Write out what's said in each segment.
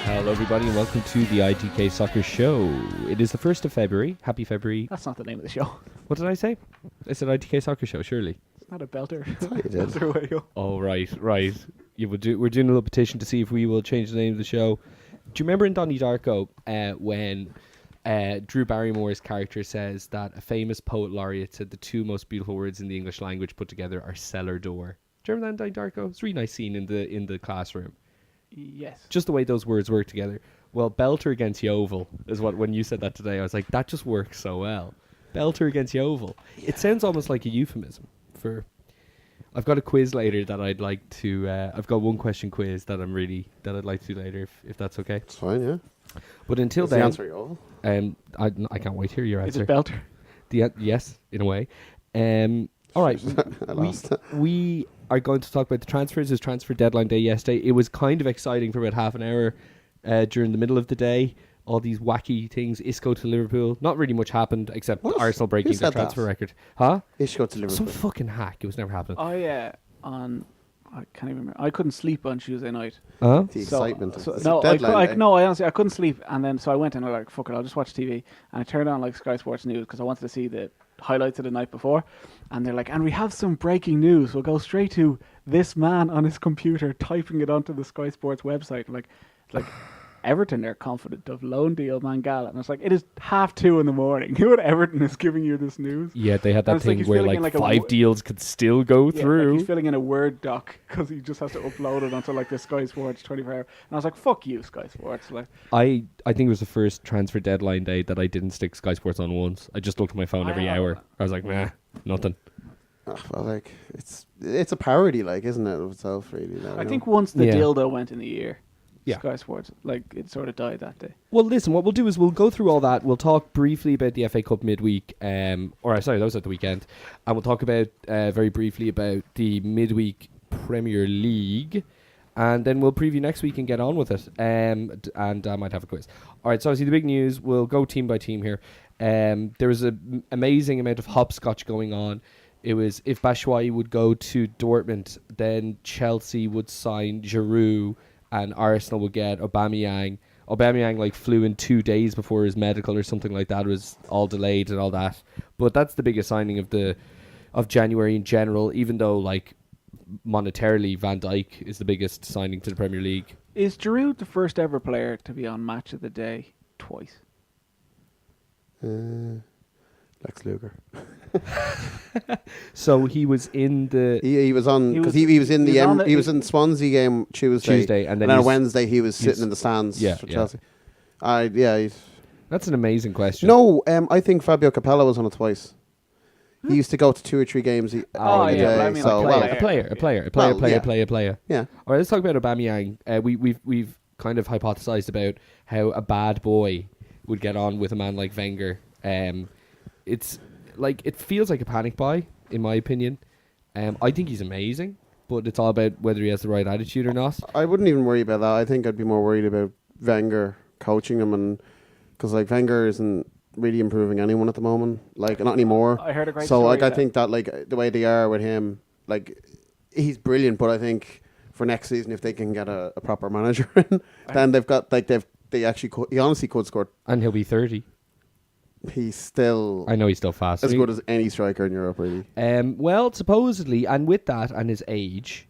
Hello everybody and welcome to the ITK Soccer Show. It is the 1st of February. Happy February. That's not the name of the show. What did I say? I said ITK Soccer Show, surely. It's not a belter. You did. Oh, right. We're doing a little petition to see if we will change the name of the show. Do you remember in Donnie Darko when Drew Barrymore's character says that a famous poet laureate said the two most beautiful words in the English language put together are cellar door? Do you remember that in Donnie Darko? It's a really nice scene in the classroom. Yes. Just the way those words work together. Well, Belter against Yeovil is what, when you said that today, I was like, that just works so well. Belter against Yeovil. Yeah. It sounds almost like a euphemism for... I've got a quiz later that I'd like to... I've got one question quiz that I'd like to do later, if that's okay. It's fine, yeah. But until Is then... the answer Yeovil? I can't wait to hear your answer. Is it Belter? Yes, in a way. All right. We are going to talk about the transfers. It was transfer deadline day yesterday. It was kind of exciting for about half an hour during the middle of the day. All these wacky things. Isco to Liverpool. Not really much happened except Arsenal breaking their transfer record. Huh? Isco to Liverpool. Some fucking hack. It was never happening. I can't even remember. I couldn't sleep on Tuesday night. Huh? The excitement. I honestly I couldn't sleep, and then so I went and I was like, fuck it, I'll just watch TV, and I turned on like Sky Sports News because I wanted to see the highlights of the night before, and they're like, and we have some breaking news. We'll go straight to this man on his computer typing it onto the Sky Sports website. Like Everton are confident of loan deal Mangala, and it's like, it is 2:30 in the morning. Who at Everton is giving you this news? Yeah, they had that thing where like 5 deals could still go through. Like he's filling in a Word doc because he just has to upload it onto like the Sky Sports 24-hour. And I was like, fuck you, Sky Sports. Like, I think it was the first transfer deadline day that I didn't stick Sky Sports on once. I just looked at my phone every hour. I was like, nah, nothing. Well, like it's a parody, like, isn't it, of itself, really? I think once the dildo went in the ear, Sky Sports, like, it sort of died that day. Well, listen, what we'll do is we'll go through all that. We'll talk briefly about the FA Cup midweek, that was at the weekend, and we'll talk about very briefly about the midweek Premier League, and then we'll preview next week and get on with it. And I might have a quiz. All right, so obviously the big news. We'll go team by team here. There was an amazing amount of hopscotch going on. It was if Batshuayi would go to Dortmund, then Chelsea would sign Giroud, and Arsenal would get Aubameyang. Aubameyang like flew in 2 days before his medical or something like that. It was all delayed and all that. But that's the biggest signing of January in general, even though like monetarily Van Dijk is the biggest signing to the Premier League. Is Giroud the first ever player to be on Match of the Day twice? Lex Luger. So he was in the... He was on... Because he was in he was in Swansea game Tuesday, and then on Wednesday he was sitting in the stands for Chelsea. That's an amazing question. No, I think Fabio Capello was on it twice. He used to go to 2 or 3 games a day. A player. Yeah. All right, let's talk about Aubameyang. We've kind of hypothesized about how a bad boy would get on with a man like Wenger. It's like, it feels like a panic buy, in my opinion. I think he's amazing, but it's all about whether he has the right attitude or not. I wouldn't even worry about that. I think I'd be more worried about Wenger coaching him, and because like Wenger isn't really improving anyone at the moment, like not anymore. I heard a great so story. Like I think that like the way they are with him, like he's brilliant. But I think for next season, if they can get a proper manager in, then they've got like they actually he honestly could score. And he'll be 30. He's still... I know he's still fast. As good as any striker in Europe, really. Well, supposedly, and with that, and his age,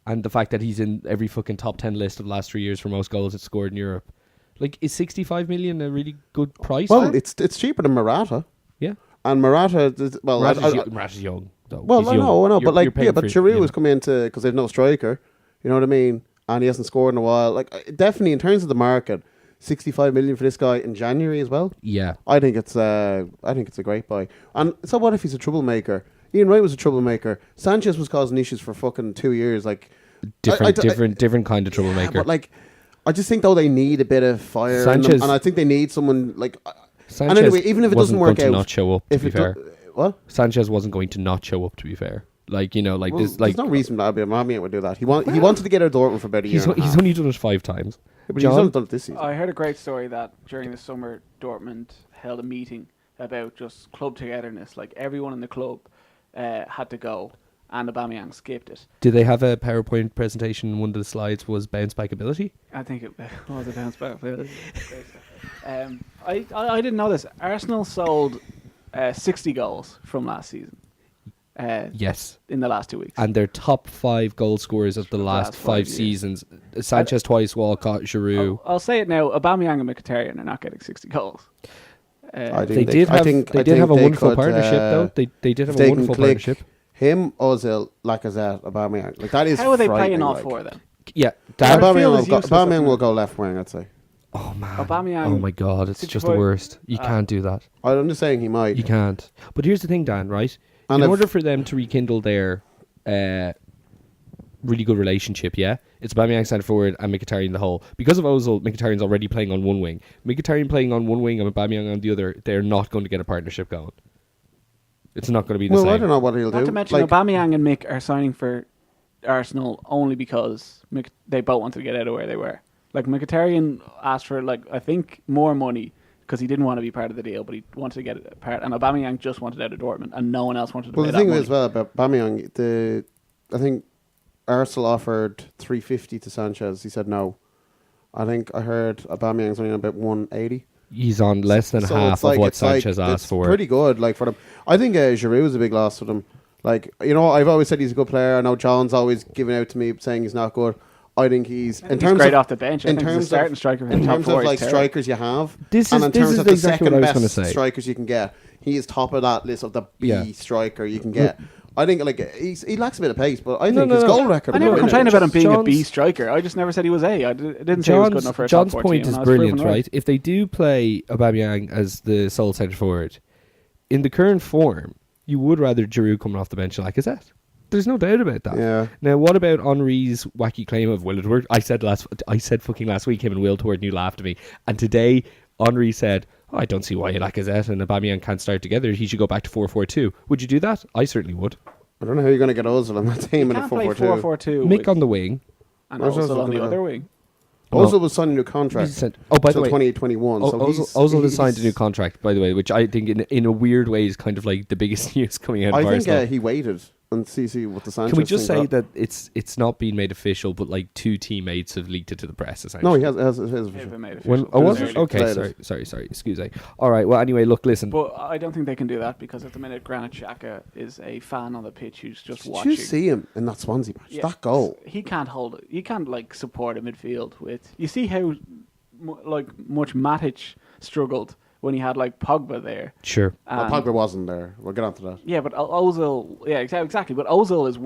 and the fact that he's in every fucking top 10 list of the last 3 years for most goals it's scored in Europe, like, is 65 million a really good price? Well, it's cheaper than Morata. Yeah. And Morata... Well, Morata's young, though. Well, I know, but like, but Giroud has come into... Because they've no striker, you know what I mean? And he hasn't scored in a while. Like, definitely, in terms of the market... 65 million for this guy in January as well. Yeah, I think it's a great buy. And so what if he's a troublemaker? Ian Wright was a troublemaker. Sanchez was causing issues for fucking 2 years. Like different kind of troublemaker. But like, I just think though they need a bit of fire. Sanchez, and I think they need someone like. Sanchez. And anyway, even if it doesn't work out, not show up. To be fair, what? Sanchez wasn't going to not show up. To be fair. Like, you know, like, well, this, like, there's no reason that Aubameyang would do that. He wanted to get out of Dortmund for about a year. He's only done it 5 times. Yeah, but he's only done it this season. I heard a great story that during the summer Dortmund held a meeting about just club togetherness. Like, everyone in the club had to go, and Aubameyang skipped it. Did they have a PowerPoint presentation? And one of the slides was bounce back ability. I think it was a bounce back. Great stuff. I didn't know this. Arsenal sold 60 goals from last season. Yes. In the last 2 weeks. And their top 5 goal scorers of the last 5 seasons. Sanchez twice, Walcott, Giroud. I'll say it now. Aubameyang and Mkhitaryan are not getting 60 goals. They did have a wonderful partnership, though. They did have a wonderful partnership. Him, Ozil, Lacazette, Aubameyang. Like, that is how are they playing all all four then? Yeah. Aubameyang will go left wing, I'd say. Oh, man. Aubameyang, oh, my God. It's just the worst. You can't do that. I'm just saying he might. You can't. But here's the thing, Dan, right? And in order for them to rekindle their really good relationship, it's Aubameyang centre forward and Mkhitaryan the whole. Because of Ozil, Mkhitaryan's already playing on one wing. Mkhitaryan playing on one wing and Aubameyang on the other, they're not going to get a partnership going. It's not going to be the same. Well, I don't know what he'll do. Not to mention Aubameyang and Mick are signing for Arsenal only because they both wanted to get out of where they were. Like, Mkhitaryan asked for, I think, more money because he didn't want to be part of the deal, but he wanted to get a part. And Aubameyang just wanted out of Dortmund, and no one else wanted to pay that money. Well, the thing as well about Aubameyang, I think Arsenal offered 350 to Sanchez. He said no. I think I heard Aubameyang's only on about 180. He's on less than half of what Sanchez asked for. It's pretty good, for them. I think Giroud was a big loss for them. I've always said he's a good player. I know John's always giving out to me saying he's not good. I think he's great off the bench. In terms of starting striker, in terms of strikers you have, this and in terms of the exactly second best strikers you can get, he is top of that list of the B striker you can get. I think he lacks a bit of pace, but I think his goal record. I never complained about him being a B striker. I just never said he was A. I didn't say he was good enough for a top 14. John's point is brilliant, right? If they do play Aubameyang as the sole centre forward, in the current form, you would rather Giroud coming off the bench like Lacazette. There's no doubt about that. Yeah. Now, what about Henry's wacky claim of will it work? I said fucking last week him and Will Toward and you laughed at me. And today Henry said, I don't see why Lacazette and Aubameyang can't start together. He should go back to 4-4-2. Would you do that? I certainly would. I don't know how you're going to get Ozil on that team in a 4-4-2. 4-4-2. Mick on the wing. And Ozil on the other wing. Ozil was signing a new contract by the way, 2021. Ozil has signed a new contract, by the way, which I think in a weird way is kind of like the biggest news coming out of Arsenal. I think he waited and see what the Sanchez. Can we just say that it's not been made official, but like 2 teammates have leaked it to the press essentially? No, he has been made official. Was it? Okay, sorry. Excuse me. All right. Well, anyway, look, listen. But I don't think they can do that because at the minute Granit Xhaka is a fan on the pitch who's just watching. Did you see him in that Swansea match? That goal. He can't hold it. He can't support a midfield with. You see how much Matic struggled when he had Pogba there. Sure. Pogba wasn't there. We'll get on to that. Yeah, but Ozil... Yeah, exactly. But Ozil is...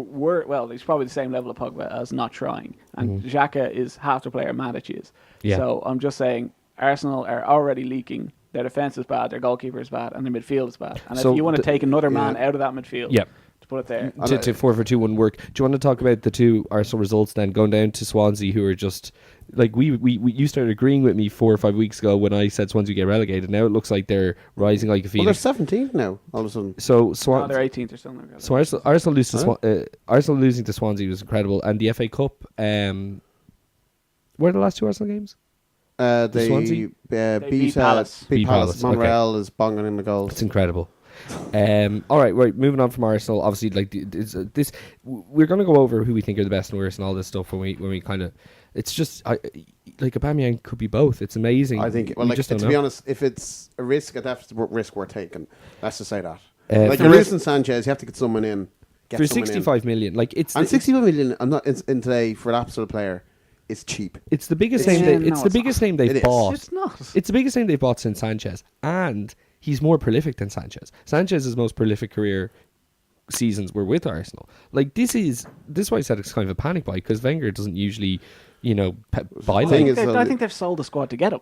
he's probably the same level of Pogba as not trying. And Xhaka is half the player Matic is. Yeah. So I'm just saying, Arsenal are already leaking. Their defence is bad, their goalkeeper is bad, and their midfield is bad. And if you want to take another man out of that midfield... Yeah. To put it there. To 4-4-2 wouldn't work. Do you want to talk about the 2 Arsenal results then? Going down to Swansea, who are just... you started agreeing with me 4 or 5 weeks ago when I said Swansea get relegated. Now it looks like they're rising like a phoenix. Well, they're 17th now, all of a sudden. So they're 18th or something. So Arsenal losing to Swansea was incredible. And the FA Cup, where are the last 2 Arsenal games? They beat Palace. Beat Palace. Monreal is bonging in the goals. It's incredible. All right, moving on from Arsenal. Obviously, we're going to go over who we think are the best and worst and all this stuff when we kind of. It's just Aubameyang could be both. It's amazing. I think. Well, to be honest, if it's a risk, that's a risk we're taking. Let's just say that. Giroud and Sanchez, you have to get someone in. For 65 million, 65 million. I'm not in today for an absolute player. It's cheap. It's the biggest name. It's the biggest name they've bought. It's not. It's the biggest name they've bought since Sanchez, and he's more prolific than Sanchez. Sanchez's most prolific career seasons were with Arsenal. This is why I said it's kind of a panic buy because Wenger doesn't usually, buy. I think they've sold the squad to get him.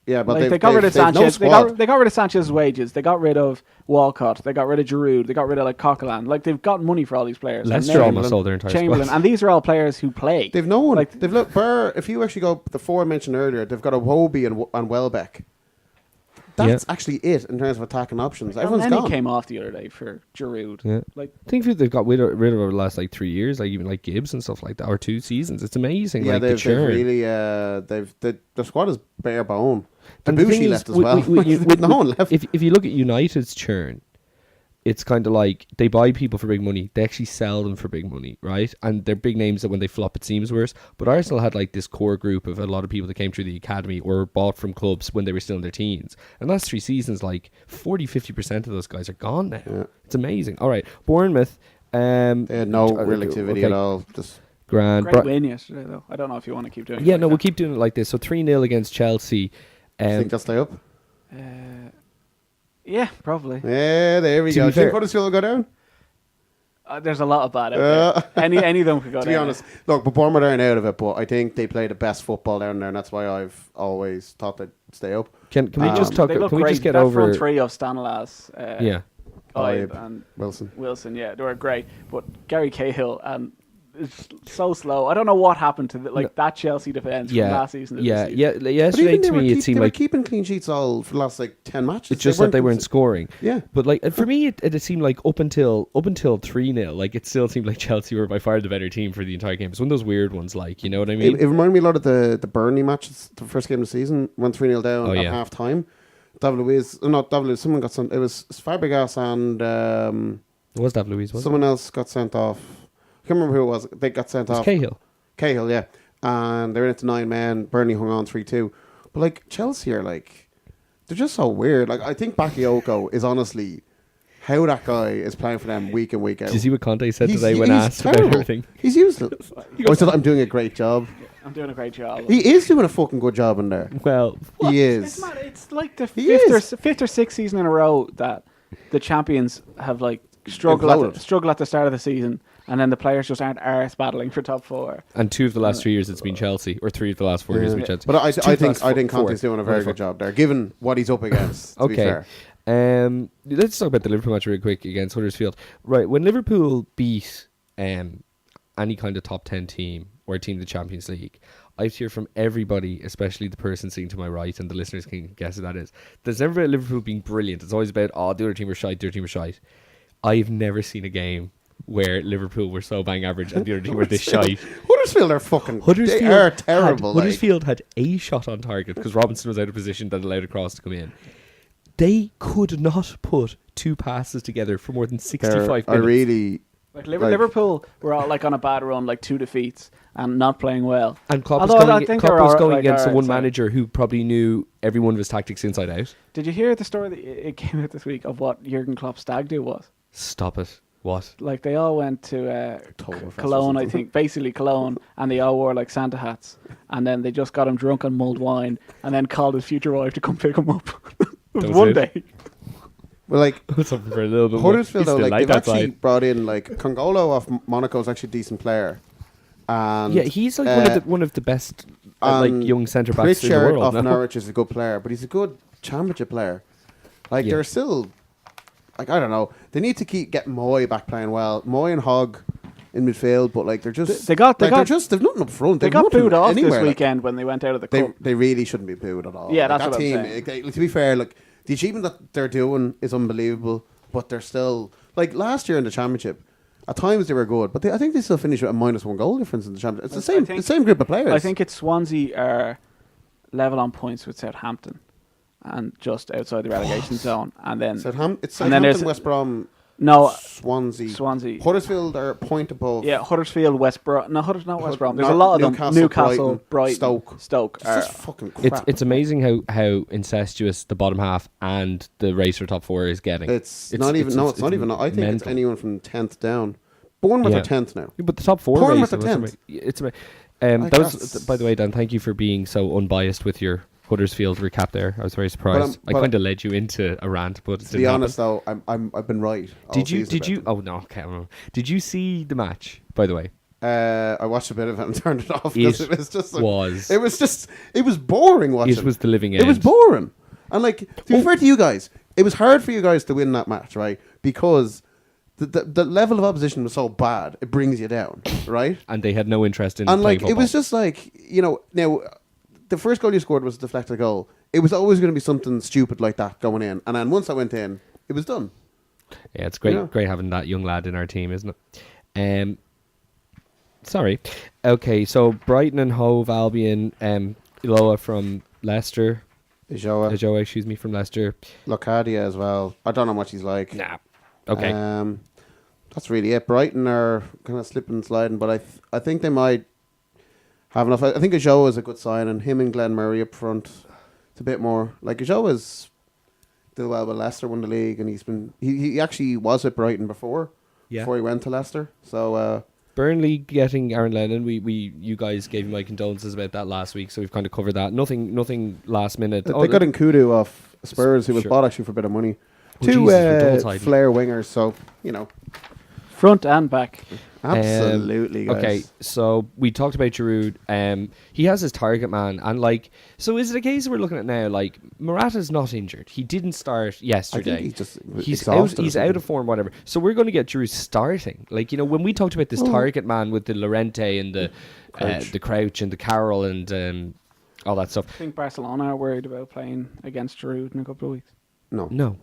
Yeah, but they got rid of Sanchez. They got rid of Sanchez's wages. They got rid of Walcott. They got rid of Giroud. They got rid of Coquelin. They've got money for all these players. Leicester almost sold their entire Chamberlain, squad. and these are all players who play. They've no one. They've looked. If you actually go the 4 I mentioned earlier, they've got a Wobie and Welbeck. That's actually it in terms of attacking options. Everyone's gone. Came off the other day for Giroud. Yeah. I think they've got rid of over the last 3 years, even Gibbs and stuff like that, or 2 seasons. It's amazing. Yeah, they've really. The squad is bare bone. Debussy left as well. With no one left. If you look at United's churn, it's kind of like they buy people for big money. They actually sell them for big money, right? And they're big names that when they flop, it seems worse. But Arsenal had like this core group of a lot of people that came through the academy or bought from clubs when they were still in their teens. And last 3 seasons, like 40-50% of those guys are gone now. Yeah. It's amazing. All right, Bournemouth. They had no real activity at all. Just Grand. Great win yesterday, though. I don't know if you want to keep doing it. Yeah, like no, we'll that. keep doing it like this. So 3-0 against Chelsea. I think they'll stay up. Yeah, probably. Yeah, there we To go. be Do you think fair- Huddersfield will go down? There's a lot of bad out there. Any of them could go To down. be honest, look, but Bournemouth aren't out of it, but I think they play the best football down there, and that's why I've always thought they'd stay up. Can we just talk? They look Can we great. just get that over? front three of Stanilas, Yeah. Ibe and Wilson. yeah, they were great. But Gary Cahill and it's so slow. I don't know what happened to that Chelsea defense from last season. to this season. But Yesterday even to me, it seemed they were like keeping clean sheets all for the last like 10 matches. it's just that they weren't scoring. Yeah. But like for me, it seemed like up until 3-0, like it still seemed like Chelsea were by far the better team for the entire game. It's one of those weird ones, like, you know what I mean? It reminded me a lot of the Burnley matches, the first game of the season, went 3-0 down at half time. Someone got sent. It was Fabregas and It was David Luiz, wasn't someone else got sent off. I can't remember who it was. They got sent it? It was off. Cahill. Yeah. And they're in it to 9 men. Burnley hung on 3-2. But like Chelsea are like, they're just so weird. Like I think Bakayoko is honestly how that guy is playing for them week in, week out. Did you see what Conte said He's- today when he's asked about terrible. everything? He's useless. I said I'm doing a great job. I'm doing a great job. He is doing a fucking good job in there. Well, He It's is. mad. It's like the He is. fifth or sixth season in a row that the champions have like struggled at the start of the season, and then the players just aren't arse battling for top 4. and 2 of the last 3 years it's been Chelsea, or 3 of the last 4 years it's been Chelsea. But I It's 2 of the last think four. Conte's doing a very Wonderful. good job there, given what he's up against. To be Okay. fair. Let's talk about the Liverpool match real quick against Huddersfield. Right, when Liverpool beat any kind of top 10 team or a team in the Champions League, I hear from everybody, especially the person sitting to my right, and the listeners can guess who that is. There's never about Liverpool being brilliant. It's always about, the other team were shite, I've never seen a game where Liverpool were so bang average and the other team were this shite. Huddersfield are fucking. They are terrible. Huddersfield had a shot on target because Robinson was out of position that allowed a cross to come in. They could not put 2 passes together for more than 65 minutes. I really. Like Liverpool were all like on a bad run, like 2 defeats and not playing well. And Klopp Although I think they were was alright, going like, against alright, one so- manager who probably knew every one of his tactics inside out. Did you hear the story that it came out this week of what Jurgen Klopp's stag do was? Stop it. What? Like they all went to Oktoberfest or Cologne, I something. think, basically Cologne, and they all wore like Santa hats, and then they just got him drunk on mulled wine, and then called his future wife to come pick him up. It was That was one it? day. Well, like Something for a little bit more. Huddersfield, He's though, still like they've light actually outside. brought in like Congolo off Monaco is actually a decent player, and Yeah, he's like one of the best like and young centre backs in the Pritchard world. off No? Norwich is a good player, but he's a good championship player. Like Yeah. they're still, like I don't know, they need to keep getting Moy back playing well. Moy and Hogg in midfield, but like they're just They've nothing up front. They They've got nothing booed off anywhere, this like. weekend when they went out of the cup. They really shouldn't be booed at all. Yeah, Like, that's that what I'm team. saying. To be fair, like the achievement that they're doing is unbelievable, but they're still like last year in the championship. At times they were good, but I think they still finished with a -1 goal difference in the championship. It's the same group of players. I think it's Swansea are level on points with Southampton, and just outside the relegation zone, and then It's and then Southampton, there's- West Brom, no Swansea. Huddersfield are a point above. Yeah, Huddersfield, West Brom. No, not West Brom. There's Not a lot of Newcastle, them. Newcastle, Brighton, Brighton, Stoke. are- It's just fucking crap. It's amazing how incestuous the bottom half and the race for top 4 is getting. It's not even. I think it's mental. anyone from 10th down. Bournemouth Yeah. are 10th now. But the top 4 Bournemouth race, are 10th. it's Like, that was, that's- by the way, Dan, thank you for being so unbiased with your Huddersfield recap there. I was very surprised. But I kind of led you into a rant, but it To didn't be happen. honest, though, I've been right. all Did you? season Did you? about Oh no, okay. I don't know. Did you see the match? By the way, them. I watched a bit of it and turned it off because It it was just. Like, was. It was boring watching. It was the living It was end. boring, and like to be fair to you guys, it was hard for you guys to win that match, right? Because the level of opposition was so bad, it brings you down, right? And they had no interest in And playing like it was football. just like now the first goal you scored was a deflected goal. It was always going to be something stupid like that going in, and then once that went in, it was done. Yeah, it's great. Yeah. Great having that young lad in our team, isn't it? Sorry. Okay, so Brighton and Hove Albion, Iloa from Leicester. Ijoa, Ijoa, excuse me, from Leicester. Locadia as well. I don't know how much he's like. Nah. Okay. That's really it. Brighton are kind of slipping and sliding, but I think they might have enough. I think Ajo is a good sign, and him and Glenn Murray up front. It's a bit more like Ajo is did well with Leicester, won the league, and he actually was at Brighton before he went to Leicester. So Burnley getting Aaron Lennon. You guys gave me my condolences about that last week, so we've kind of covered that. Nothing last minute. they got Nkudu off Spurs, who was bought actually for a bit of money. Two flair wingers, so front and back. Absolutely, guys. Okay, so we talked about Giroud. He has his target man, and so is it a case we're looking at now? Like Morata's not injured; he didn't start yesterday. I think he's out of form, whatever. So we're going to get Giroud starting. When we talked about this target man with the Llorente and the Crouch and the Carroll and all that stuff. I think Barcelona are worried about playing against Giroud in a couple of weeks. No.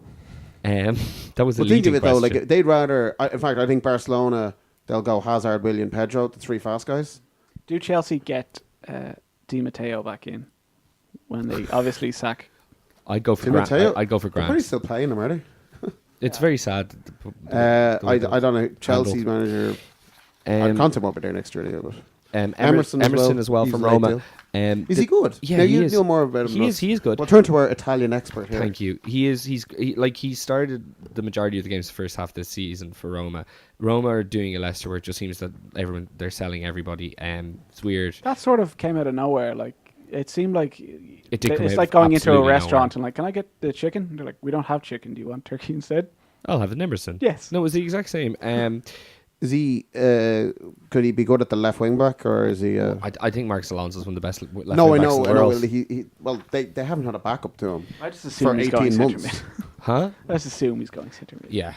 That was a think of leading it though. question. They'd rather. In fact, I think Barcelona. They'll go Hazard, Willian, Pedro, the three fast guys. Do Chelsea get Di Matteo back in when they obviously sack? I'd go for Grant. I'd go for They're Grant. probably still playing them, are they? It's very sad. I don't know. Chelsea's manager. Conte won't be there next year, but Emerson as well from Roma. Is he good? Yeah, now, he you is. know more about him. He is good. We'll turn to our Italian expert here. Thank you. He started the majority of the games the first half of this season for Roma. Roma are doing a Leicester where it just seems that they're selling everybody. It's weird. That sort of came out of nowhere. Like it seemed like it's like going into a restaurant and can I get the chicken? And they're like, we don't have chicken. Do you want turkey instead? I'll have an Emerson. Yes. No, it was the exact same. Is he? Could he be good at the left wing back, or is he? I think Marcos Alonso is one of the best left wing backs I in the know. world. Well, they haven't had a backup to him. I just assume he's going centre mid. Huh? Let's assume he's going centre mid. Yeah.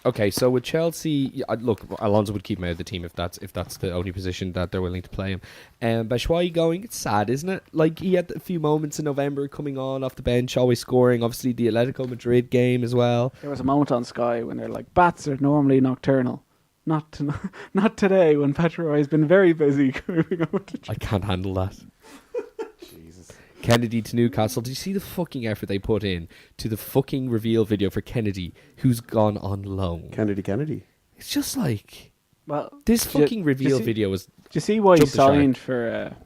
Okay, so with Chelsea, look, Alonso would keep him out of the team if that's the only position that they're willing to play him. Batshuayi going, it's sad, isn't it? Like, he had a few moments in November coming on off the bench, always scoring. Obviously, the Atletico Madrid game as well. There was a moment on Sky when they're like, bats are normally nocturnal. Not today, when Batshuayi has been very busy moving over to I can't handle that. Jesus. Kennedy to Newcastle. Did you see the fucking effort they put in to the fucking reveal video for Kennedy, who's gone on loan? Kennedy. It's just like, well, this fucking reveal video was. Do you see why he signed for?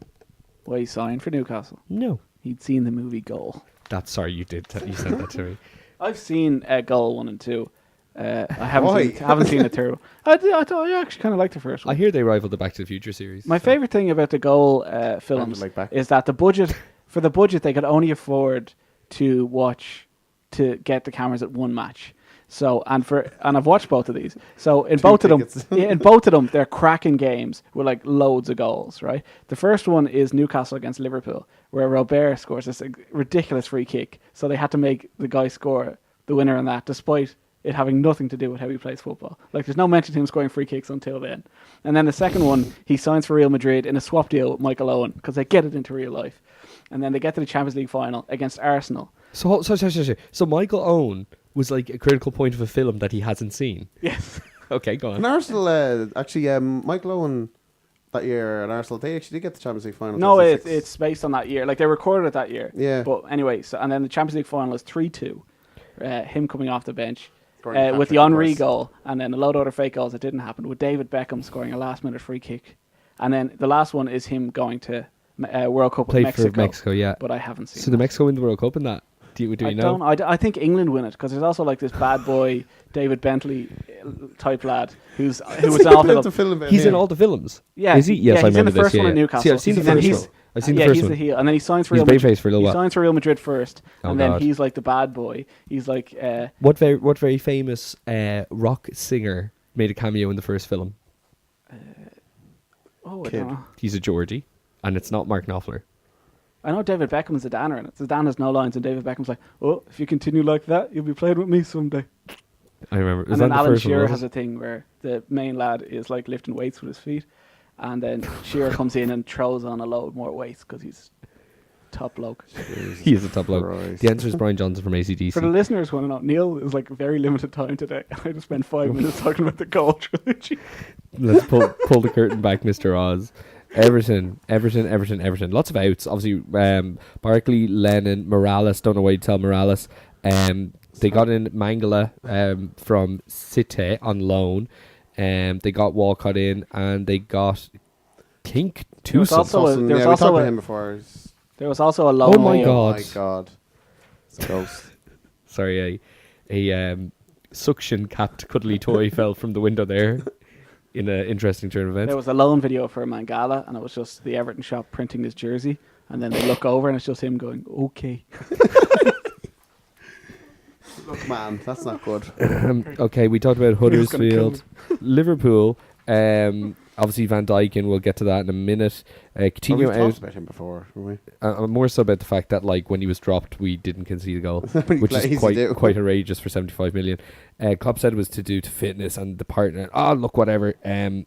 Why he signed for Newcastle? No, he'd seen the movie Goal. That's sorry, you did. You sent that to me. I've seen Goal 1 and 2. I haven't seen the third one. I actually kind of liked the first one. I hear they rival the Back to the Future series. My favourite thing about the Goal films is that for the budget they could only afford to get the cameras at one match. So and I've watched both of these. So in both of them, they're cracking games with like loads of goals. Right. The first one is Newcastle against Liverpool, where Robert scores this ridiculous free kick. So they had to make the guy score the winner on that, despite it having nothing to do with how he plays football. Like, there's no mention of him scoring free kicks until then. And then the second one, he signs for Real Madrid in a swap deal with Michael Owen, because they get it into real life. And then they get to the Champions League final against Arsenal. So Michael Owen was like a critical point of a film that he hasn't seen. Yes. Okay, go on. And Arsenal, Michael Owen that year at Arsenal, they actually did get the Champions League final. No, it's based on that year. Like, they recorded it that year. Yeah. But anyway, and then the Champions League final is 3-2. Him coming off the bench. With the Henry goal, and then a load of other fake goals that didn't happen, with David Beckham scoring a last-minute free kick. And then the last one is him going to World Cup with Mexico. For Mexico, yeah. But I haven't seen So did Mexico win the World Cup in that? Do you know? I think England win it, because there's also like this bad boy David Bentley type lad who was in all the film. He's in all the films. Yeah, is he? Yes, I he's remember in the first this. one in Newcastle. See, I've seen the first one. I've seen the first he's one. the heel, and then he signs for Real Madrid. He signs for Real Madrid first, and then God. he's like the bad boy. He's like what very famous rock singer made a cameo in the first film? I don't know. He's a Geordie, and it's not Mark Knopfler. I know David Beckham's Zidane in it. Zidane has no lines, and David Beckham's like, "Oh, if you continue like that, you'll be playing with me someday." I remember. And then Alan Shearer has a thing where the main lad is like lifting weights with his feet, and then Shearer comes in and throws on a load more weights because he's top bloke. He is a top bloke. The answer is Brian Johnson from AC/DC. For the listeners who want to know, Neil is like very limited time today. I just spent 5 minutes talking about the Goal trilogy. Let's pull the curtain back, Mr. Oz. Everton. Lots of outs. Obviously, Barkley, Lennon, Morales. Don't know why you tell Morales. They got in Mangala from Cite on loan. They got Walcott in, and they got Kink There was Tucson. also a- Tosin, there was yeah, we also talked a- about him before. There was also a loan. Oh my video. God. Oh my god. It's a ghost. Sorry, a suction capped cuddly toy fell from the window there in an interesting turn of events. There was a loan video for Mangala, and it was just the Everton shop printing his jersey, and then they look over, and it's just him going, "Okay." Look, man, that's not good. Okay, we talked about He was gonna kill Huddersfield, Liverpool. Obviously, Van Dijk, and we'll get to that in a minute. We've Coutinho talked out. about him before, haven't More so about the fact that, like, when he was dropped, we didn't concede a goal, we? which Lazy is quite do. quite outrageous for 75 million. Klopp said it was to do to fitness and the partner. Look, whatever. Let's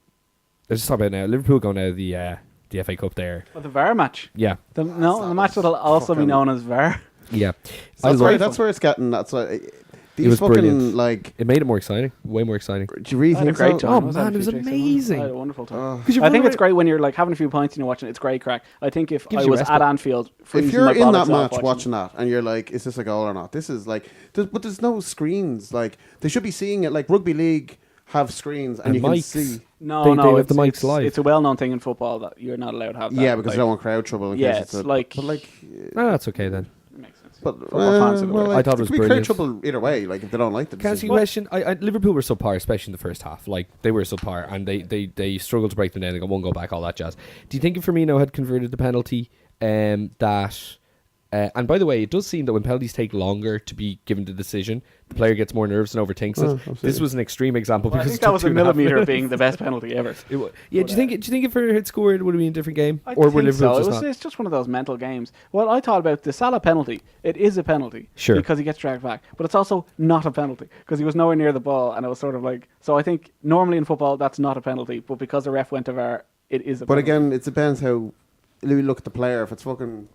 just talk about it now. Liverpool going out of the FA Cup there. Well, the VAR match. Yeah, The match that'll also be fucking- known as VAR. yeah. So I that's, love- where, that's where it's getting. That's why these was fucking brilliant. like. It made it more exciting, way more exciting. Do you really I had a think great so? time. Oh, I man, having it was a few drinks. amazing. I had a wonderful time. Oh. I think it's great when you're like having a few pints and you're watching it. It's great crack. I think if Gives I you was respite. at Anfield, If freezing you're my in that bollocks off match watching that and you're like, is this a goal or not? This is like, but there's no screens. Like they should be seeing it. Like rugby league have screens and And you can mics. see. No, They have it's, the mics it's, live. it's a well-known thing in football that you're not allowed to have that. Yeah, because like, they don't want crowd trouble. In yeah, case it's a, like- but like, That's okay then. it makes sense. but Football fans are the worst. I thought it was could be crowd brilliant. trouble either way. Like if they don't like the Can I ask you decision. a question? Liverpool were subpar, especially in the first half. Like, they were subpar, and they struggled to break them down. They got one goal back, all that jazz. Do you think if Firmino had converted the penalty, that... and by the way, it does seem that when penalties take longer to be given the decision, the player gets more nervous and overthinks it. absolutely. This was an extreme example Well, I because think it that took was a 2.5 millimetre minutes. being the best penalty ever. Yeah, But, do you think if Firmino had scored, it would have been a different game? I Or were think Liverpool so. just not? It's just one of those mental games. Well, I thought about the Salah penalty. It is a penalty. Sure. Because he gets dragged back. But it's also not a penalty because he was nowhere near the ball and it was sort of like... So I think normally in football that's not a penalty, but because the ref went to VAR, it is a But penalty. again, it depends how you look at the player. If it's fucking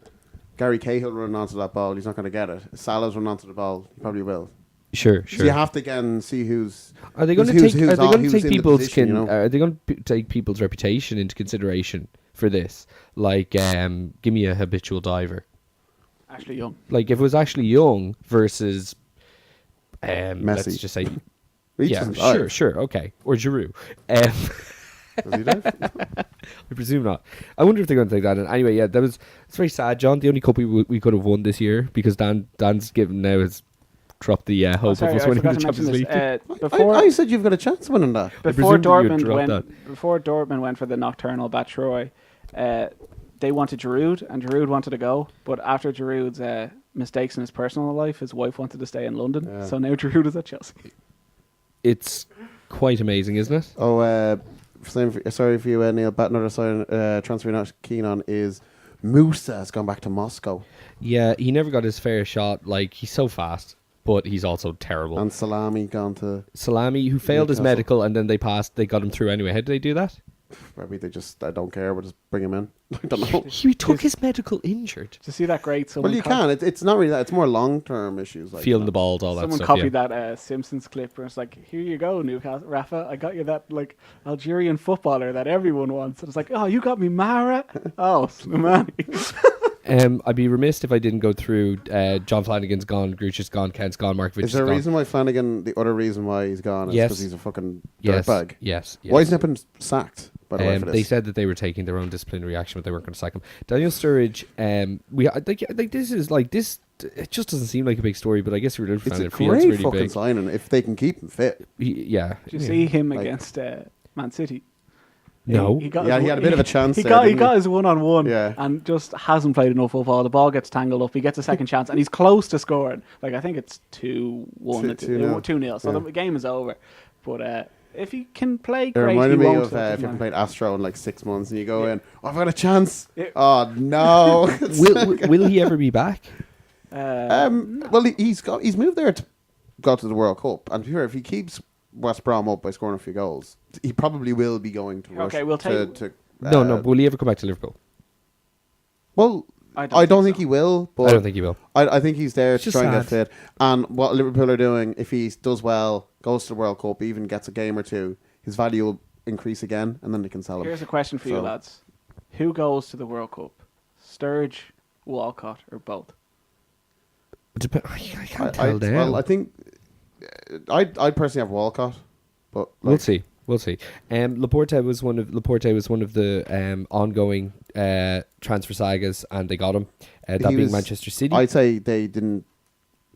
Gary Cahill running onto that ball, he's not going to get it. If Salah's running onto the ball, he probably will. Sure. So you have to again see who's. Are they going to who's- take? who's Are they on- going to who's take in the people's position, you know? Are they going to take people's reputation into consideration for this? Like, give me a habitual diver. Ashley Young. Like, if it was Ashley Young versus, Messi. let's just say, He yeah, doesn't sure, dive. sure, okay, or Giroud. Does he dive? I presume not. I wonder if they're going to take that in. Anyway, yeah, it's very sad, John. The only cup we could have won this year because Dan's given now has dropped the hope Sorry, of us I winning the forgot to mention Champions this. League. Before I said you've got a chance of winning that. before presumed that you'd Dortmund drop went that. before Dortmund went for the nocturnal Batshuayi, they wanted Giroud and Giroud wanted to go, but after Giroud's mistakes in his personal life, his wife wanted to stay in London, Yeah. so now Giroud is at Chelsea. It's quite amazing, isn't it? Oh, sorry for you, Neil. Another transfer you're not keen on is Musa has gone back to Moscow. Yeah, he never got his fair shot. Like, he's so fast, but he's also terrible. And Salami gone to. Salami, who failed his Newcastle. medical, and then they got him through anyway. How did they do that? Maybe they just, I don't care, we'll just bring him in. I don't know. He took his medical injured. To see that great, someone Well, you can. It's not really that. It's more long-term issues. Like Feeling the balls, all that Someone stuff. copied Yeah. that Simpsons clip where it's like, here you go, Newcastle, Rafa, I got you that like Algerian footballer that everyone wants. And it's like, oh, you got me Mara? Oh, Slimani. I'd be remiss if I didn't go through John Flanagan's gone, Gruch's gone, Kent's gone, Markovic Is there a gone. reason why Flanagan, the other reason why he's gone is Yes. because he's a fucking Yes, dirtbag? yes. Why hasn't he been sacked, by the way, for this? They said that they were taking their own disciplinary action, but they weren't going to sack him. Daniel Sturridge, this is like this. It just doesn't seem like a big story, but I guess if you're a it's fan, a it feels great really fucking big. signing if they can keep him fit. Yeah. Did you see him Like- against Man City? No. got Yeah, his he had a bit of a chance He there, got didn't he? his one-on-one Yeah. and just hasn't played enough football. The ball gets tangled up. He gets a second chance and he's close to scoring. Like I think it's 2-1, 2-0. So Yeah. the game is over. But if he can play It great, reminded he me won't. of if you haven't played Astro in like 6 months and you go Yeah. in, oh, I've got a chance. Yeah. Oh no! will he ever be back? Well, he's moved there to go to the World Cup, and here if he keeps West Brom up by scoring a few goals, he probably will be going to. Okay, Rush we'll take- to No. But will he ever come back to Liverpool? Well, I I don't think so. he will. But I don't think he will. I think he's there It's to just try and get sad. fit. And what Liverpool are doing, if he does well, goes to the World Cup, even gets a game or two, his value will increase again, and then they can sell him. Here's a question for you, So- lads: who goes to the World Cup? Sturridge, Walcott, or both? I can't tell now. Well, I think I'd personally have Walcott, but We'll see. Laporte was one of the ongoing transfer sagas, and they got him. That being Manchester City. I'd say they didn't.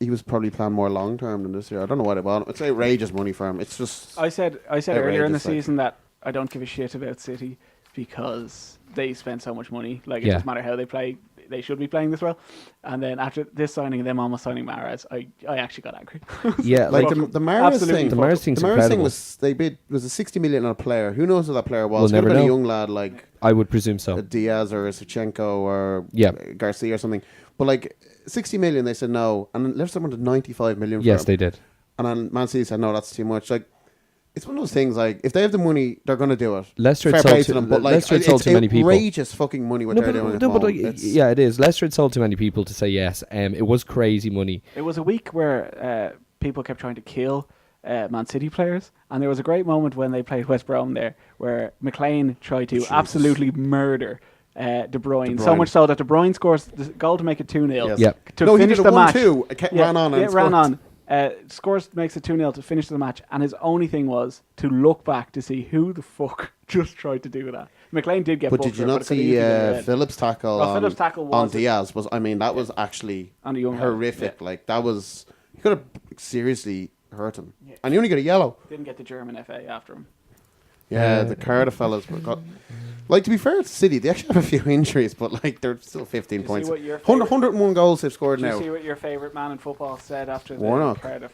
He was probably planned more long term than this year. I don't know why they bought him. It's outrageous money for him. It's just. I said earlier in the outrageous, like. season that I don't give a shit about City because they spend so much money. Like it Yeah. doesn't matter how they play. They should be playing this well. And then after this signing, them almost signing Mahrez, I actually got angry. Yeah, Like like the Mahrez absolutely thing. the Mahrez thing's The Mahrez thing incredible. was a 60 million on a player. Who knows who that player was? We'll Could never have been know. a young lad like I would presume so. a Diaz or a Sachenko or Yeah. Garcia or something. But like 60 million, they said no, and then Leicester wanted 95 million. For Yes, him. they did. And then Man City said no, that's too much. Like it's one of those things. Like if they have the money, they're going to do it. Leicester Fair had sold play to them, but like Leicester had sold it's to many people. outrageous fucking money what they're doing. At the moment. Yeah, it is. Leicester had sold to many people to say yes. It was crazy money. It was a week where people kept trying to kill Man City players, and there was a great moment when they played West Brom there, where McLean tried to absolutely murder De Bruyne. So much so that De Bruyne scores the goal to make it 2-0. Yes. Yep. To No, he finish did the a match. 1-2. It ran on and it ran scored. on. Scores makes it 2-0 to finish the match, and his only thing was to look back to see who the fuck just tried to do that. McLean did get But booked did you for it, not but it could see easily been red. Phillips' tackle? Well, Phillips' tackle on was Diaz was. I mean, that was actually on the young lad, horrific. yeah. Like that was. You could have seriously hurt him, and you only got a yellow. Didn't get the German FA after him. Yeah, the Cardiff fellas got. Like to be fair to City, they actually have a few injuries, but like they're still 15 you see points. what your 101 goals they've scored Did you now. see what your favourite man in football said after the Warnock. the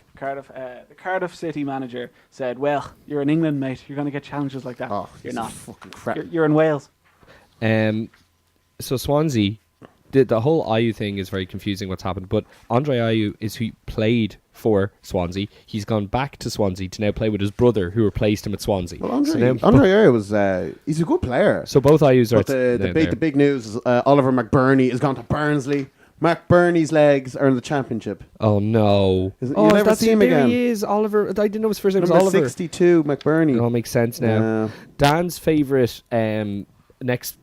Cardiff City manager said, "Well, you're in England, mate. You're going to get challenges like that. Oh, you're he's not. a fucking crap. You're in Wales." So Swansea, the whole Ayew thing is very confusing. What's happened? But Andre Ayew is who played for Swansea. He's gone back to Swansea to now play with his brother, who replaced him at Swansea. Well, Andre so Ayew was he's a good player. So both Ayews are. But the big news is Oliver McBurney has gone to Barnsley. McBurney's legs are in the championship. Oh no! You'll never that's see him there again. He is Oliver. I didn't know his first name was Number Oliver. 62, McBurney. It all makes sense now. Yeah. Dan's favourite next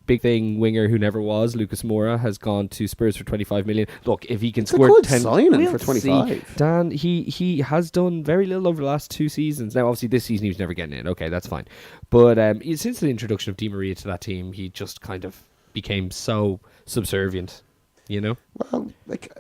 big thing winger who never was, Lucas Moura, has gone to Spurs for 25 million. Look, if he can It's a score good 10 signing we'll for 25. see. Dan, he has done very little over the last 2 seasons. Now, obviously, this season he was never getting in. Okay, that's fine. But since the introduction of Di Maria to that team, he just kind of became so subservient, you know? Well, like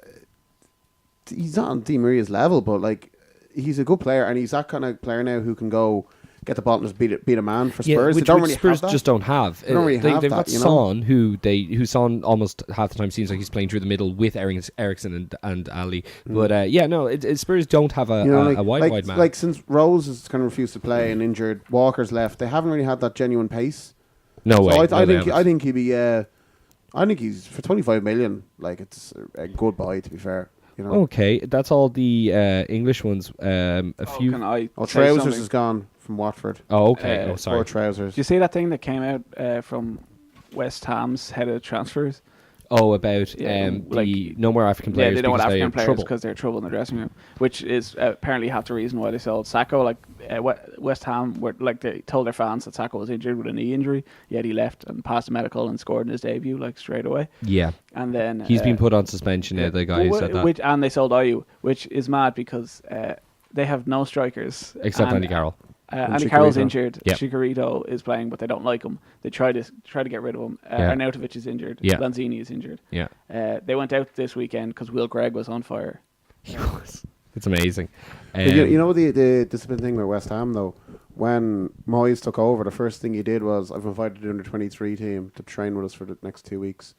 he's not on Di Maria's level, but like he's a good player, and he's that kind of player now who can go get the ball and just beat a man for Spurs. Which they don't really Spurs have that. just don't have. They don't really have they've that, got you know? Son, who Son almost half the time seems like he's playing through the middle with Ericsson and Ali. But Spurs don't have a wide man. Like since Rose has kind of refused to play and injured, Walker's left. They haven't really had that genuine pace. No way. So I No, think he'd be. I think he's for 25 million. Like it's a good buy, to be fair. You know. Okay, that's all the English ones. Can I say Trousers something? is gone from Watford. Oh, okay. Uh, Sorry. Or trousers. Do you see that thing that came out from West Ham's head of transfers? Oh, about like- the no more African players. Yeah, they don't want because African they're players trouble. because they're trouble in the dressing room, which is apparently half the reason why they sold Sacco. Like West Ham were like they told their fans that Sacco was injured with a knee injury, yet he left and passed a medical and scored in his debut like straight away. Yeah, And then he's been put on suspension. Yeah, the guy who said that, and they sold Ayew, which is mad because they have no strikers except and, Andy Carroll. Andy Carroll's Chicharito. injured. Yep. Chicharito is playing, but they don't like him. They try to get rid of him. Yeah. Arnautovic is injured. Yeah. Lanzini is injured. Yeah, They went out this weekend because Will Gregg was on fire. it's amazing. But you know the discipline thing with West Ham though. When Moyes took over, the first thing he did was, I've invited the under-23 team to train with us for the next 2 weeks.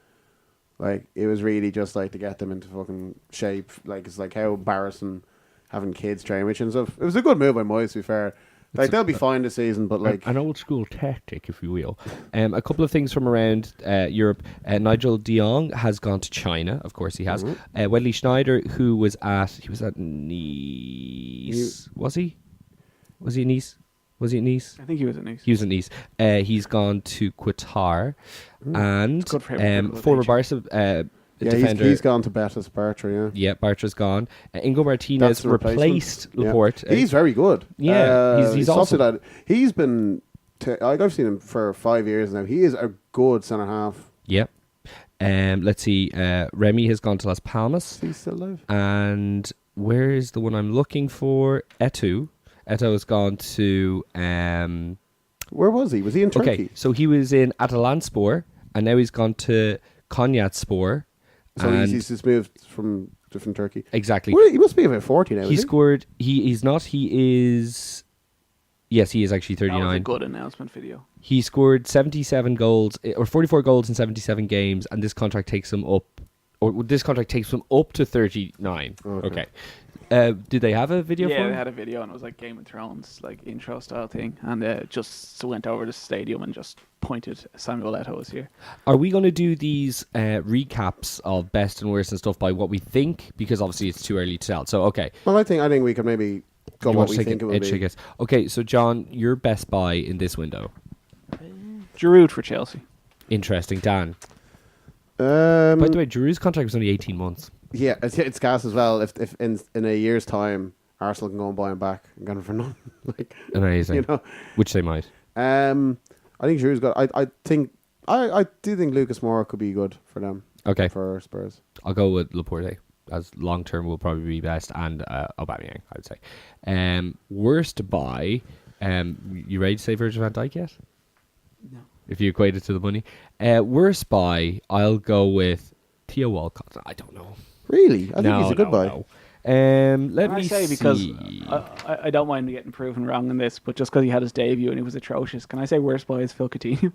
Like it was really just like to get them into fucking shape. Like it's like how embarrassing having kids train with you and stuff. It was a good move by Moyes, to be fair. Like they'll be fine this season, but like an old school tactic, if you will. A couple of things from around Europe. Nigel de Jong has gone to China. Of course, he has. Wesley Schneider, who was at Nice. Was he? Was he at Nice? Was he at Nice? I think he was at Nice. He was at Nice. He's gone to Qatar, and Good for him. former Barca defender. he's gone to Betis, Bartra. Yeah, Yeah, Bartra's gone. Ingo Martinez That's the replacement. replaced Laporte. He's very good. Yeah, he's awesome. that. He's been. I've seen him for 5 years now. He is a good centre half. Yep. Let's see. Remy has gone to Las Palmas. Is he still alive? And where is the one I'm looking for? Eto. Eto has gone to... Where was he? Was he in Turkey? Okay, so he was in Atalanspor, and now he's gone to Konyaspor. So and he's just moved from different Turkey. Exactly. Well, he must be about 40 now. He is scored... He's not. He is... Yes, he is actually That was a 39. good announcement video. He scored 77 goals, or 44 goals in 77 games, and this contract takes him up... Or this contract takes him up to 39. Okay. Did they have a video for Yeah, him? they had a video and it was like Game of Thrones, like intro style thing, and just went over the stadium and just pointed. Samuel Eto'o was here. Are we going to do these recaps of best and worst and stuff by what we think? Because obviously it's too early to tell. So, okay. Well, I think we could maybe go You what want to we take think it an would edge, I be. guess. Okay, so John, your best buy in this window. Giroud for Chelsea. Interesting. Dan. By the way, Giroud's contract was only 18 months. Yeah, it's gas as well. If in a year's time Arsenal can go and buy him back and get him for nothing, like, Amazing. you know. Which they might. I think Giroud's got. I think I do think Lucas Moura could be good for them. Okay. For Spurs. I'll go with Laporte. As long term will probably be best, and Aubameyang, I would say. Worst buy. You ready to say Virgil van Dijk yet? No. If you equate it to the money. Worst buy, I'll go with Theo Walcott. I don't know. Really, I think he's a good buy. No. Let Can me I say, see. because I don't mind getting proven wrong in this, but just because he had his debut and he was atrocious, can I say worst buy is Phil Coutinho?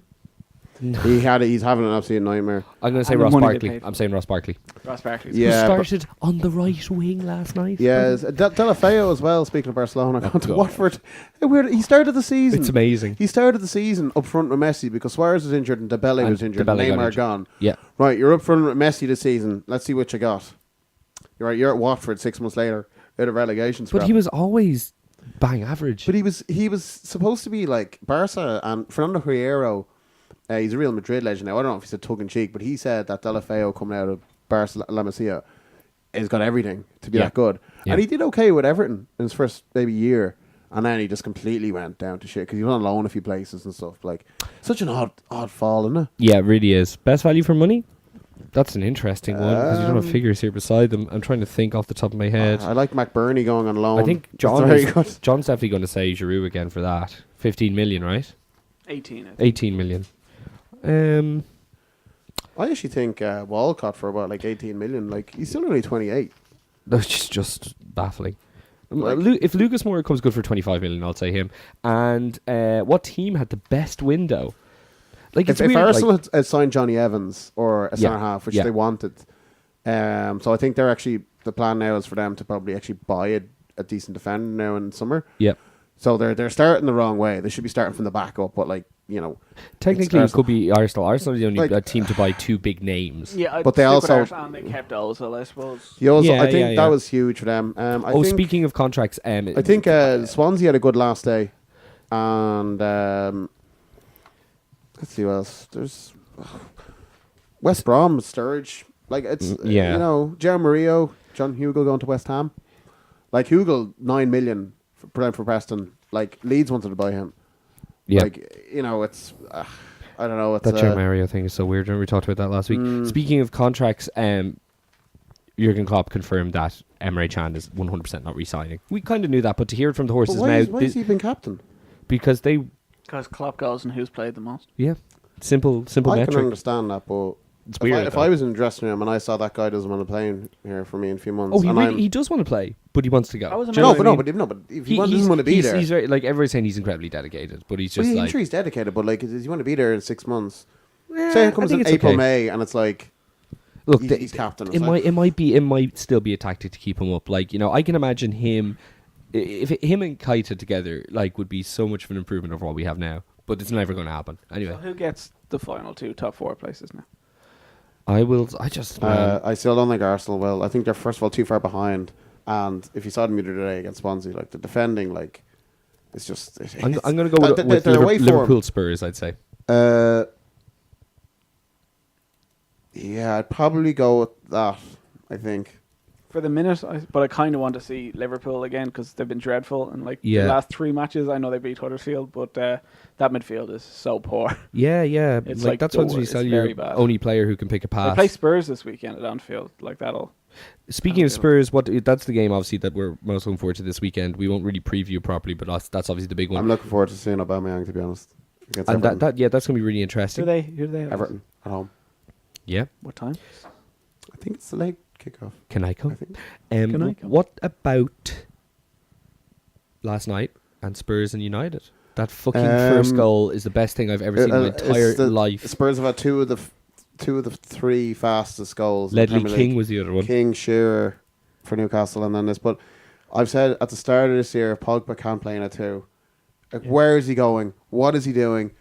He's having an absolute nightmare. I'm going to say And the Ross money they Barkley. paid. I'm saying Ross Barkley. Ross Barkley. Yeah, Who started on the right wing last night. Yes, Delafeu as well. Speaking of Barcelona, gone to God. Watford. He started the season. It's amazing. He started the season up front with Messi because Suarez was injured and Dembele was injured. And Dembele got Neymar injured. gone. Yeah. Right, you're up front with Messi this season. Let's see what you got. You're right. You're at Watford 6 months later out of relegation. But he was always bang average. But he was supposed to be like Barca and Fernando Hierro. He's a Real Madrid legend now. I don't know if he said tongue in cheek, but he said that Delafeu coming out of Barca La Masia has got everything to be that good. Yeah. And he did okay with Everton in his first maybe year, and then he just completely went down to shit because he was on loan a few places and stuff. Like, such an odd fall, isn't it? Yeah, it really is. Best value for money? That's an interesting one because you don't have figures here beside them. I'm trying to think off the top of my head. I like McBurney going on loan. I think That's very good. John's definitely going to say Giroud again for that. 15 million, right? 18. I think. 18 million. I actually think Walcott for about like 18 million. Like, he's still only 28. That's just baffling. Like- If Lucas Moura comes good for 25 million, I'll say him. And what team had the best window? Like, it's If weird. Arsenal had signed Johnny Evans or a centre half, which Yeah. they wanted, so I think they're actually the plan now is for them to probably actually buy a decent defender now in summer. Yeah. So they're starting the wrong way. They should be starting from the back up, but like, you know, Technically, it's it could be Arsenal. Arsenal are the only Like- team to buy two big names. Yeah, I'd But they stick with also- Arsenal and they kept Ozil, I suppose. he also, Yeah, I think yeah. that was huge for them. I think, Speaking of contracts, I think Swansea had a good last day, and let's see what else. There's West Brom, Sturridge. Like, it's Yeah. you know, Joe Murillo, John Hugo going to West Ham. Like, Hugo 9 million for Preston. Like, Leeds wanted to buy him. yeah. Like, you know, it's I don't know. It's That Joe Mario thing is so weird. Remember we talked about that last week. Speaking of contracts, Jurgen Klopp confirmed that Emre Can is 100% not re-signing. We kind of knew that, but to hear it from the horse's why mouth, has he been captain? because they, Because Klopp goes and who's played the most. yeah, simple I can metric. understand that, but It's weird. if I was in the dressing room and I saw that guy doesn't want to play in here for me in a few months, Oh, and he does want to play, but he wants to go. I was Do you know what I mean? but if he doesn't want to be there, He's very, like everybody's saying he's incredibly dedicated, but he's well, just I'm like, sure he's dedicated. But like, does he want to be there in 6 months? eh, Say I it comes think in it's April, okay. May, and it's like, Look, he's captain. It's It like- might still be a tactic to keep him up. Like, you know, I can imagine him, if him and Keita together, like, would be so much of an improvement over what we have now. But it's never going to happen. Anyway, So who gets the final two top four places now? I just I still don't think Arsenal will. I think they're first of all too far behind. And if you saw them today against Swansea, like the defending, like it's just. I'm going to go with they're away Liverpool form. Spurs. I'd say. Yeah, I'd probably go with that. I think For the minute, but I kind of want to see Liverpool again because they've been dreadful. And like Yeah. the last 3 matches, I know they beat Huddersfield, but that midfield is so poor. Yeah. It's Like like that's the once you worst. sell It's your very bad. only player who can pick a They pass. play Spurs this weekend at Anfield. Like that'll. Speaking of Anfield. Spurs, that's the game obviously that we're most looking forward to this weekend. We won't really preview properly, but that's obviously the big one. I'm looking forward to seeing Aubameyang, to be honest. Against And Everton. that's going to be really interesting. Who do they have? Everton at home. Yeah. What time? I think it's the late kickoff. Can I I come? think. Can I come? What about last night and Spurs and United? That fucking first goal is the best thing I've ever seen in my entire It's the life. Spurs have had two of the three fastest goals. in the Ledley Premier King League. was the other one. King, Shearer for Newcastle, and then this. But I've said at the start of this year, Pogba can't play in it too. Like, where is he going? What is he doing?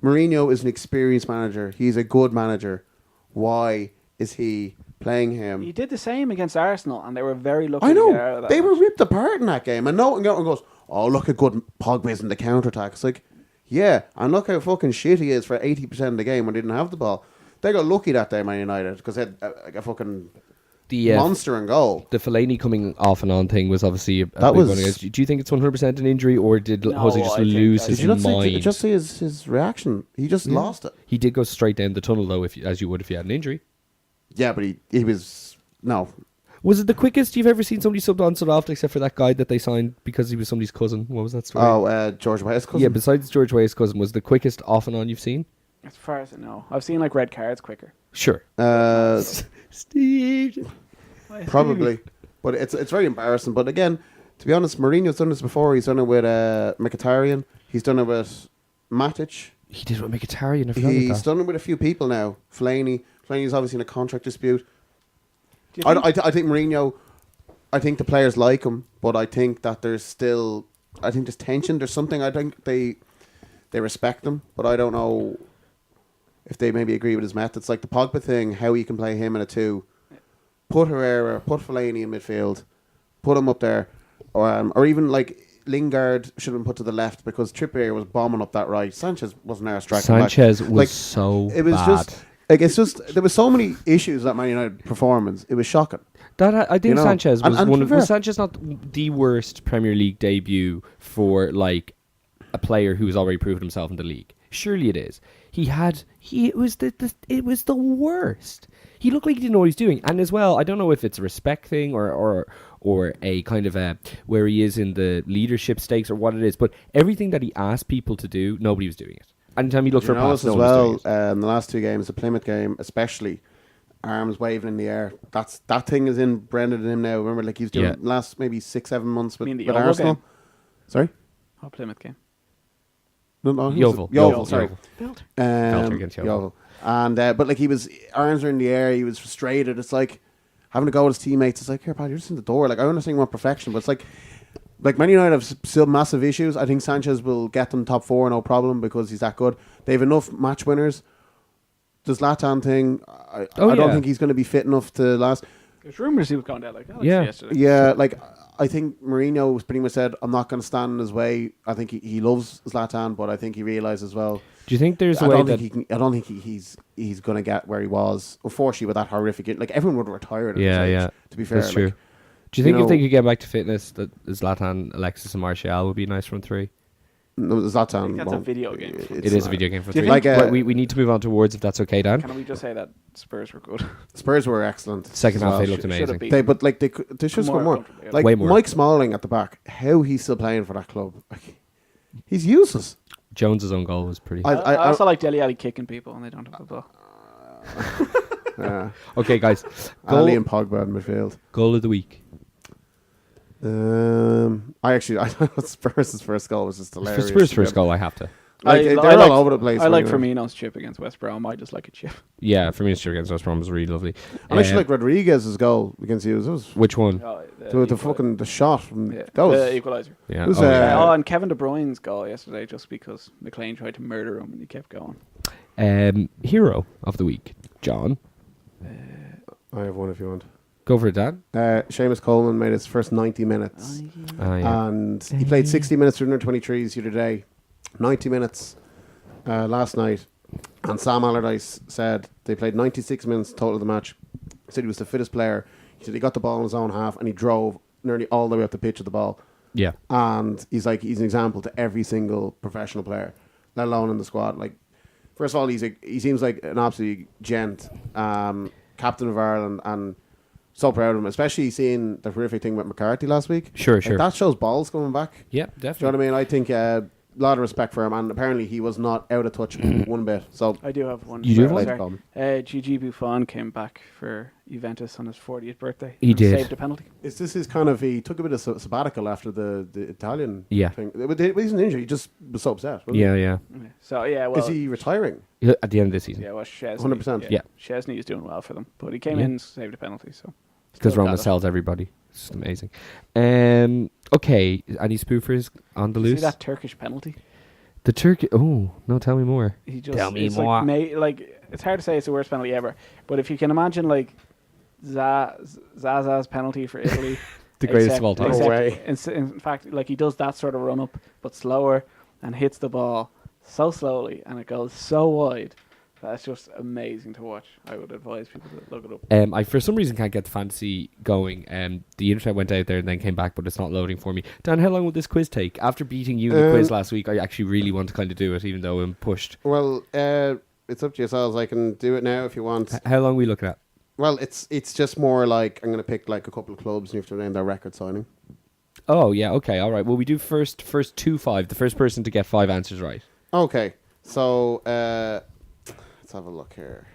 Mourinho is an experienced manager. He's a good manager. Why is he playing him? He did the same against Arsenal, and they were very lucky I to get out of know that. they were match. ripped apart in that game, and no one goes, "Oh, look how good Pogba is in the counter attack." It's like, yeah, and look how fucking shit he is for 80% of the game when they didn't have the ball. They got lucky that day, Man United, because they had a fucking The monster in goal. the Fellaini coming off and on thing was obviously a That big was- one against. Do you think it's 100% an injury, or did No, Jose just I think lose that- his Did you not mind? just see his reaction? He just lost it. He did go straight down the tunnel though, as you would if you had an injury. Yeah, but he was no. Was it the quickest you've ever seen somebody subbed on so often, except for that guy that they signed because he was somebody's cousin? What was that story? George West. Yeah, besides George Weah's cousin, was the quickest off and on you've seen? As far as I know, I've seen like red cards quicker. Sure. Steve. Probably, but it's very embarrassing. But again, to be honest, Mourinho's done this before. He's done it with Mkhitaryan. He's done it with Matic. He did with Mkhitaryan. I forgot He's about that. done it with a few people now. Fellaini's obviously in a contract dispute. Do you think- I think Mourinho. I think the players like him, but I think that there's still. I think there's tension. There's something. I think they respect him, but I don't know if they maybe agree with his methods. Like the Pogba thing, how you can play him in a two. Put Herrera, put Fellaini in midfield, put him up there, or even like Lingard should have been put to the left because Trippier was bombing up that right. Sanchez wasn't there striking back. Sanchez was Like, so It was bad. just like it's just there was so many issues that Man United performance. It was shocking. That I think You know, Sanchez was and one to of. be Was fair- Sanchez not the worst Premier League debut for like a player who has already proven himself in the league? Surely it is. It was the worst. He looked like he didn't know what he was doing, and as well, I don't know if it's a respect thing or a kind of a where he is in the leadership stakes or what it is. But everything that he asked people to do, nobody was doing it. Anytime he looked You for a pass, notice no as one was well doing it. in the last two games, the Plymouth game especially, arms waving in the air. That thing is in Brendan and him now. Remember, like he's doing Yeah. it last maybe 6-7 months with, You mean the with Yeovil Arsenal. game? Sorry, Oh, Plymouth game. no, Yeovil, sorry. Yeovil. Felter against Yeovil. Yeovil. And but like he was arms are in the air. He was frustrated. It's like having to go with his teammates. It's like, here, pal, you're just in the door. Like I understand you want perfection, but it's like Man United have still massive issues. I think Sanchez will get them top four, no problem, because he's that good. They have enough match winners. The Zlatan thing, I don't yeah. think he's going to be fit enough to last. There's rumours he was going down like that Yeah. yesterday. Yeah, like I think Mourinho was pretty much said, I'm not going to stand in his way. I think he loves Zlatan, but I think he realised as well. Do you think there's a I way don't that think he can. I don't think he's going to get where he was. Unfortunately, with that horrific, like everyone would have retired. At his age, to be fair, that's true. like, Do you think you if they know- could get back to fitness, that Zlatan, Alexis, and Martial would be a nice front three? no, Zlatan. I think that's a won't- video game. It is a video game for Do you three. think- Like, But we need to move on to awards if that's okay, Dan. Can we just say that Spurs were good? Spurs were excellent. Second as half, well. they looked Should have amazing. beat They, them. but like they should score more. comfortably, yeah. Like Way more. Mike Smalling at the back, how he's still playing for that club? Like, he's useless. Jones' own goal was pretty. I also like Dele Alli kicking people and they don't have the ball. Yeah. Okay, guys. Ali Goal, and Pogba in midfield. goal of the week. I thought Spurs' first goal was just For hilarious. Spurs' first goal, I have to. Like, they're all over the place. I like anyway. Firmino's chip against West Brom. I just like a chip. Yeah, for me, it's against West Brom was really lovely. And actually, like Rodriguez's goal against you, it was Which one? the shot from Yeah, that was the equaliser. Yeah. Who's, oh, yeah. And Kevin De Bruyne's goal yesterday, just because McLean tried to murder him and he kept going. Hero of the week, John. I have one if you want. Go for it, Dan. Seamus Coleman made his first 90 minutes. Yeah. And he played 60 minutes for under 23s the other day, 90 minutes last night. And Sam Allardyce said they played 96 minutes total of the match. Said he was the fittest player He said he got the ball in his own half and he drove nearly all the way up the pitch with the ball. Yeah. And he's an example to every single professional player, let alone in the squad. Like, first of all, he seems like an absolute gent, captain of Ireland, and so proud of him. Especially seeing the horrific thing with McCarthy last week. Sure. Like, that shows balls coming back. Yeah, Do you definitely. know what I mean? I think a lot of respect for him, and apparently he was not out of touch one bit. So I do have one. You do have one? Sorry. Gigi Buffon came back for Juventus on his 40th birthday. He and did. Saved a penalty. is this his kind of? He took a bit of sabbatical after the Italian Yeah. thing. It wasn't injury. He just was so upset. Wasn't Yeah. Yeah. So yeah, well, Is he retiring? At the end of this season. yeah, well, Chesney, 100%. Yeah. Chesney is doing well for them, but he came Yeah. in and saved a penalty. So Because still Roma got it. sells everybody. It's just amazing. Okay, any spoofers on the See loose? that Turkish penalty? The Turkey. Oh no, tell me more. He just Tell me it's more. Like it's hard to say it's the worst penalty ever, but if you can imagine like Zaza's penalty for Italy, The greatest of all time. No way. In fact, like he does that sort of run up, but slower, and hits the ball so slowly, and it goes so wide. That's just amazing to watch. I would advise people to look it up. I for some reason can't get the fantasy going. The internet went out there and then came back, but it's not loading for me. Dan, how long will this quiz take? After beating you in the quiz last week, I actually really want to kind of do it, even though I'm pushed. Well, it's up to yourselves. I can do it now if you want. How long are we looking at? Well, it's just more like I'm going to pick like a couple of clubs and you have to name their record signing. Oh yeah, okay, all right. Well, we do first 2-5. The first person to get 5 answers right. Okay, so let's have a look here.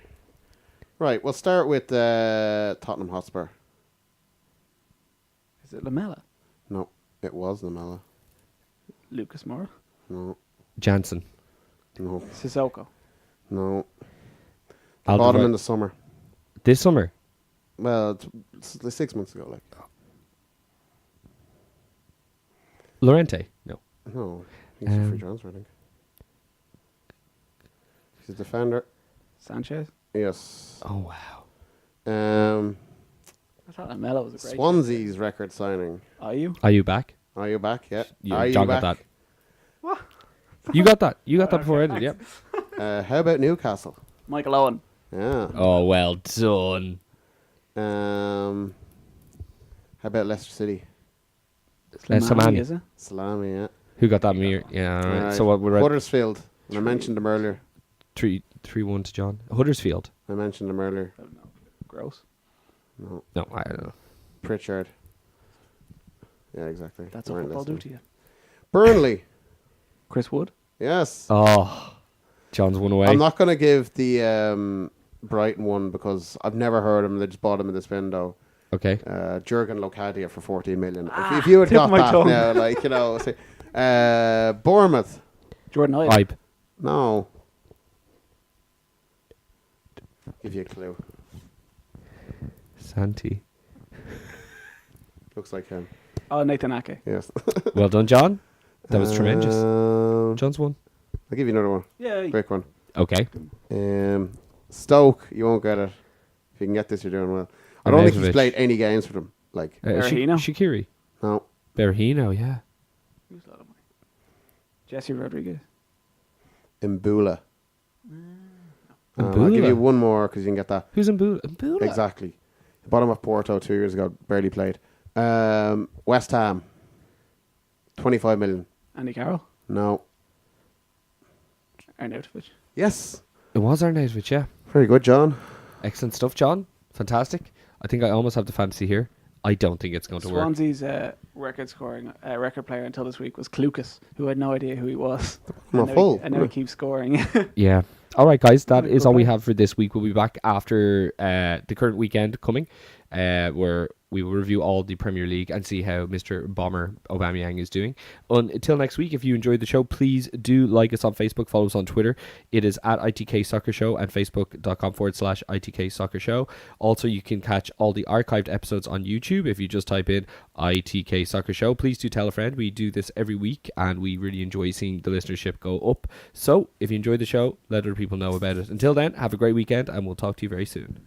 Right, we'll start with Tottenham Hotspur. Is it Lamella? No, it was Lamella. Lucas Moura? No, Jansen. no, Sissoko? no. Alderweireld. Bought him in the summer. This summer. Well, it's 6 months ago. Like, Lorente. No. no, he's a free transfer. I think he's a defender. Sanchez? Oh Yes. wow. I thought Lamella was a great Swansea's record signing. Are you? Are you back? Are you back? Yeah. Yeah, Are you John back? got that. You got that. You got that before I did. Yep. How about Newcastle? Michael Owen. Yeah. Oh, well done. How about Leicester City? Samani. Is it? Salami, yeah. Who got that mirror? Yeah, all right. Alright. So what we're at Huddersfield. And I mentioned them earlier. 3-1 to John. Huddersfield. I mentioned them earlier. I don't know. Gross. No. No, I don't know. Pritchard. Yeah, exactly. That's They what weren't football do listening. to you. Burnley. Chris Wood. Yes. Oh, John's one away. I'm not going to give the Brighton one because I've never heard him. They just bought him in this window. Okay. Jurgen Locadia for 14 million. If you had tip got of my that tongue. now, like, you know. Say, Bournemouth. Jordan Ibe. Ibe. No. Give you a clue. Santi. Looks like him. Oh, Nathan Ake. Yes. Well done, John. That was tremendous. I'll John's one. give you another one. Yeah. Quick one. Okay. Stoke, you won't get it. If you can get this, you're doing well. I don't think he's Arnautovic. played any games for them. Like, Berahino? Shaqiri. no. Berahino, yeah. Who's a lot of money? Jesse Rodriguez. Mbula. I'll Mbula? give you one more because you can get that. Who's Mbula? Exactly. Bottom of Porto 2 years ago, barely played. West Ham, 25 million. Andy Carroll. No. Arnautovic. Yes. It was Arnautovic, yeah. Very good, John. Excellent stuff, John. Fantastic. I think I almost have the fantasy here. I don't think it's going to work. Swansea's record player until this week was Clucas, who had no idea who he was. Not full. And now he keeps scoring. Yeah. All right, guys. That Good is all we play. have for this week. We'll be back after the current weekend coming, where we will review all the Premier League and see how Mr. Bomber Aubameyang is doing. Until next week, if you enjoyed the show, please do like us on Facebook, follow us on Twitter. It is at ITK Soccer Show and facebook.com/ITK Soccer Show. Also, you can catch all the archived episodes on YouTube if you just type in ITK Soccer Show. Please do tell a friend. We do this every week and we really enjoy seeing the listenership go up. So, if you enjoyed the show, let other people know about it. Until then, have a great weekend and we'll talk to you very soon.